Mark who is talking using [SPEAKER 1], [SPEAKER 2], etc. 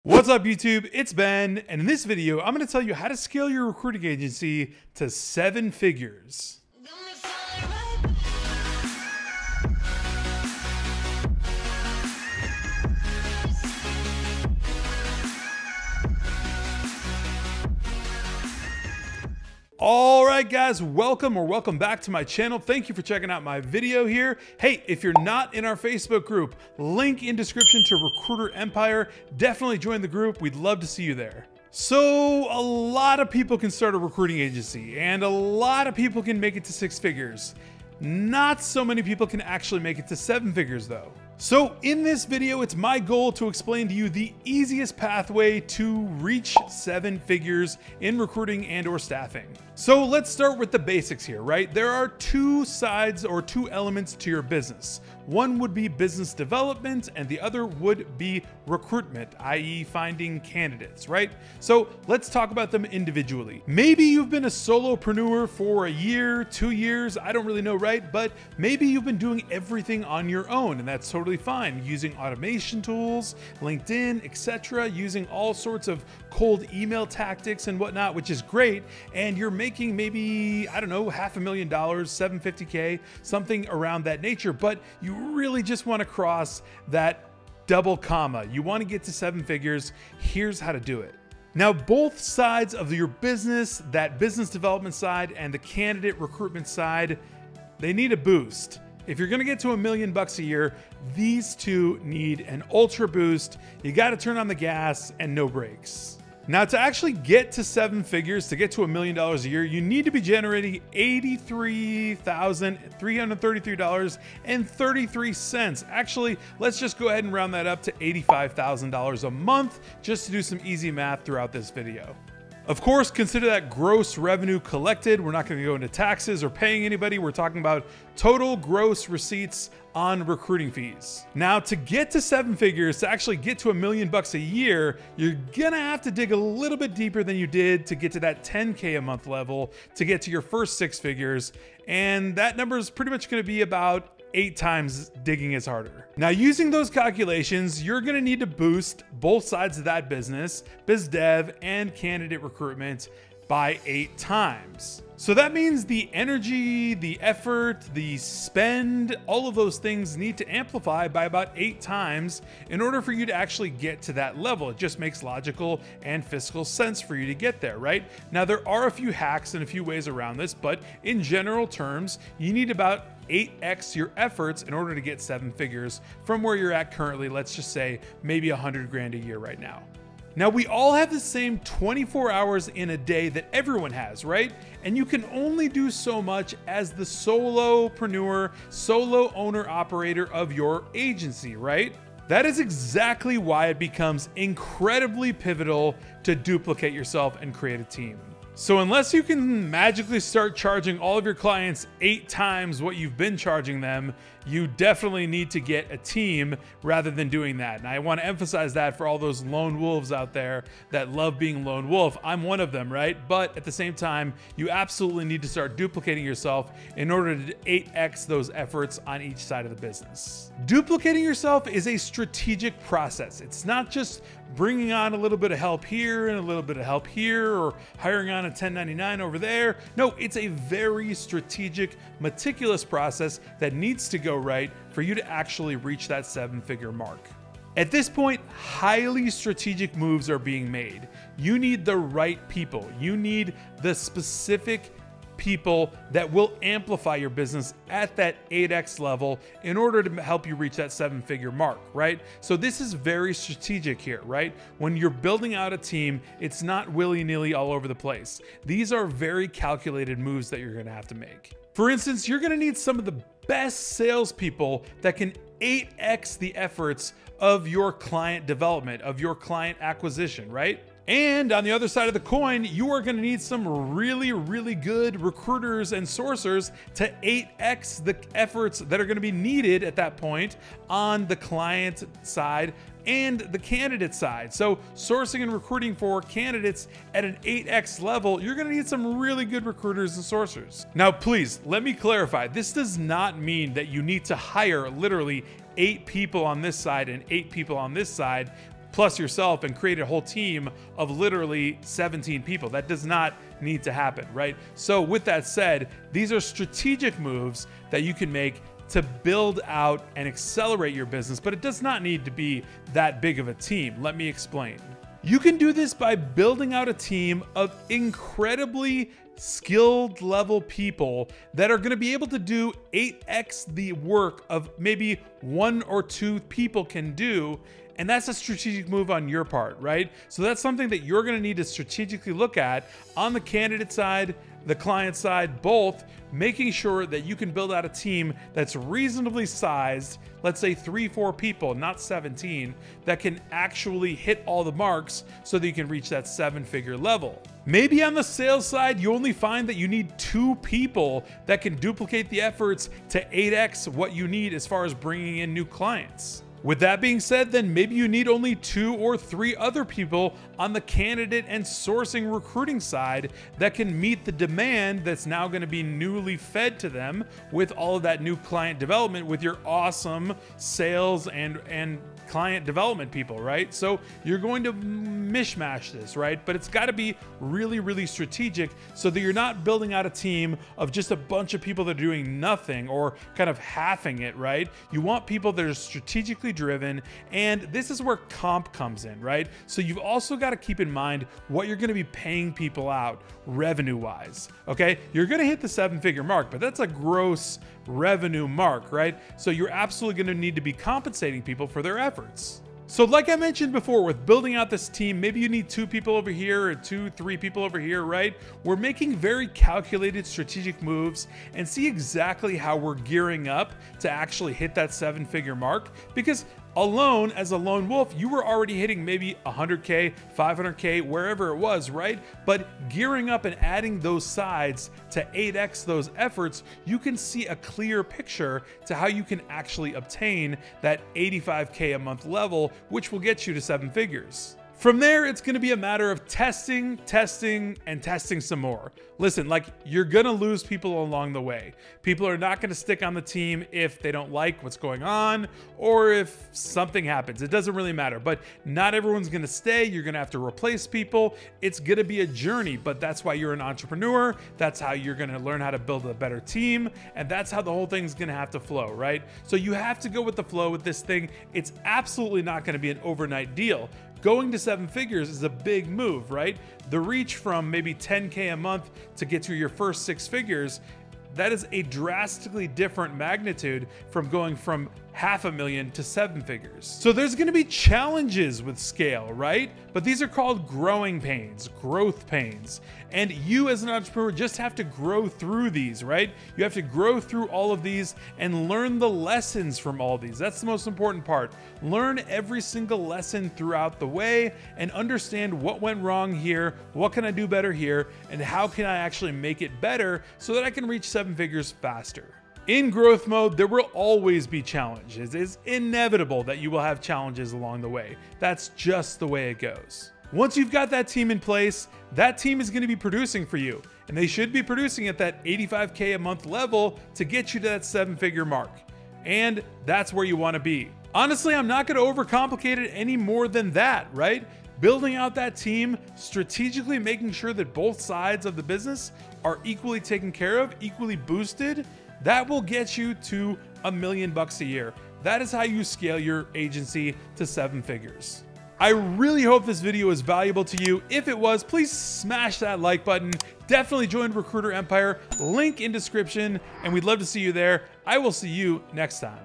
[SPEAKER 1] What's up YouTube, it's Ben, and in this video, I'm going to tell you how to scale your recruiting agency to 7 figures. All right guys, welcome back to my channel. Thank you for checking out my video here. Hey, if you're not in our Facebook group, link in description to Recruiter Empire. Definitely join the group. We'd love to see you there. So a lot of people can start a recruiting agency and a lot of people can make it to 6 figures. Not so many people can actually make it to 7 figures though. So in this video, it's my goal to explain to you the easiest pathway to reach 7 figures in recruiting and or staffing. So let's start with the basics here, right? There are 2 sides or 2 elements to your business. One would be business development and the other would be recruitment, i.e. finding candidates, right? So let's talk about them individually. Maybe you've been a solopreneur for a year, 2 years, I don't really know, right? But maybe you've been doing everything on your own and that's totally fine, using automation tools, LinkedIn, etc., using all sorts of cold email tactics and whatnot, which is great. And you're making maybe, I don't know, $500,000, $750K, something around that nature, but you really just want to cross that double comma. You want to get to 7 figures. Here's how to do it. Now, both sides of your business, that business development side and the candidate recruitment side, they need a boost. If you're gonna get to $1 million a year, these 2 need an ultra boost. You gotta turn on the gas and no brakes. Now, to actually get to 7 figures, to get to $1 million a year, you need to be generating $83,333.33. Actually, let's just go ahead and round that up to $85,000 a month, just to do some easy math throughout this video. Of course, consider that gross revenue collected. We're not going to go into taxes or paying anybody. We're talking about total gross receipts on recruiting fees. Now, to get to 7 figures, to actually get to $1 million a year, you're gonna have to dig a little bit deeper than you did to get to that 10K a month level, to get to your first 6 figures. And that number is pretty much gonna be about 8 times digging is harder. Now, using those calculations, you're gonna need to boost both sides of that business, biz dev and candidate recruitment, by 8 times. So that means the energy, the effort, the spend, all of those things need to amplify by about 8 times in order for you to actually get to that level. It just makes logical and fiscal sense for you to get there, right? Now, there are a few hacks and a few ways around this, but in general terms, you need about 8x your efforts in order to get 7 figures from where you're at currently. Let's just say maybe 100 grand a year right now. Now, we all have the same 24 hours in a day that everyone has, right? And you can only do so much as the solopreneur, solo owner operator of your agency, right? That is exactly why it becomes incredibly pivotal to duplicate yourself and create a team. So unless you can magically start charging all of your clients 8 times what you've been charging them, you definitely need to get a team rather than doing that. And I want to emphasize that for all those lone wolves out there that love being lone wolf. I'm one of them, right? But at the same time, you absolutely need to start duplicating yourself in order to 8x those efforts on each side of the business. Duplicating yourself is a strategic process. It's not just bringing on a little bit of help here and a little bit of help here, or hiring on a 1099 over there. No, it's a very strategic, meticulous process that needs to go right for you to actually reach that 7-figure mark. At this point, highly strategic moves are being made. You need the right people. You need the specific people that will amplify your business at that 8x level in order to help you reach that 7-figure mark, right? So this is very strategic here, right? When you're building out a team, it's not willy-nilly all over the place. These are very calculated moves that you're gonna have to make. For instance, you're gonna need some of the best salespeople that can 8x the efforts of your client development, of your client acquisition, right? And on the other side of the coin, you are going to need some really, really good recruiters and sourcers to 8x the efforts that are going to be needed at that point on the client side and the candidate side. So sourcing and recruiting for candidates at an 8x level, you're going to need some really good recruiters and sourcers. Now, please let me clarify. This does not mean that you need to hire literally 8 people on this side and 8 people on this side plus yourself and create a whole team of literally 17 people. That does not need to happen, right? So with that said, these are strategic moves that you can make to build out and accelerate your business, but it does not need to be that big of a team. Let me explain. You can do this by building out a team of incredibly skilled level people that are going to be able to do 8x the work of maybe 1 or 2 people can do. And that's a strategic move on your part, right? So that's something that you're going to need to strategically look at on the candidate side, the client side, both, making sure that you can build out a team that's reasonably sized, let's say 3-4 people, not 17, that can actually hit all the marks so that you can reach that 7-figure level. Maybe on the sales side, you only find that you need 2 people that can duplicate the efforts to 8x what you need as far as bringing in new clients. With that being said, then maybe you need only 2 or 3 other people on the candidate and sourcing recruiting side that can meet the demand that's now going to be newly fed to them with all of that new client development with your awesome sales and client development people, right? So you're going to mishmash this, right? But it's got to be really, really strategic so that you're not building out a team of just a bunch of people that are doing nothing or kind of halving it, right? You want people that are strategically driven, and this is where comp comes in, right? So you've also got to keep in mind what you're going to be paying people out revenue wise. Okay, you're going to hit the 7-figure mark, but that's a gross revenue mark, right? So you're absolutely going to need to be compensating people for their efforts. So like I mentioned before, with building out this team, maybe you need 2 people over here or 2-3 people over here, right? We're making very calculated strategic moves and see exactly how we're gearing up to actually hit that 7-figure mark, because alone as a lone wolf, you were already hitting maybe 100K, 500K, wherever it was, right? But gearing up and adding those sides to 8x those efforts, you can see a clear picture to how you can actually obtain that 85K a month level, which will get you to 7 figures. From there, it's going to be a matter of testing, and testing some more. Listen, like, you're going to lose people along the way. People are not going to stick on the team if they don't like what's going on or if something happens. It doesn't really matter, but not everyone's going to stay. You're going to have to replace people. It's going to be a journey, but that's why you're an entrepreneur. That's how you're going to learn how to build a better team. And that's how the whole thing's going to have to flow, right? So you have to go with the flow with this thing. It's absolutely not going to be an overnight deal. Going to 7 figures is a big move, right? The reach from maybe 10K a month to get to your first 6 figures, that is a drastically different magnitude from going from $500,000 to 7 figures. So there's going to be challenges with scale, right? But these are called growing pains, growth pains. And you as an entrepreneur just have to grow through these, right? You have to grow through all of these and learn the lessons from all these. That's the most important part. Learn every single lesson throughout the way and understand what went wrong here, what can I do better here, and how can I actually make it better so that I can reach 7 figures faster. In growth mode, there will always be challenges. It's inevitable that you will have challenges along the way. That's just the way it goes. Once you've got that team in place, that team is going to be producing for you, and they should be producing at that 85K a month level to get you to that 7-figure mark. And that's where you want to be. Honestly, I'm not going to overcomplicate it any more than that, right? Building out that team, strategically making sure that both sides of the business are equally taken care of, equally boosted, that will get you to $1 million a year. That is how you scale your agency to 7 figures. I really hope this video was valuable to you. If it was, please smash that like button. Definitely join Recruiter Empire, link in description, and we'd love to see you there. I will see you next time.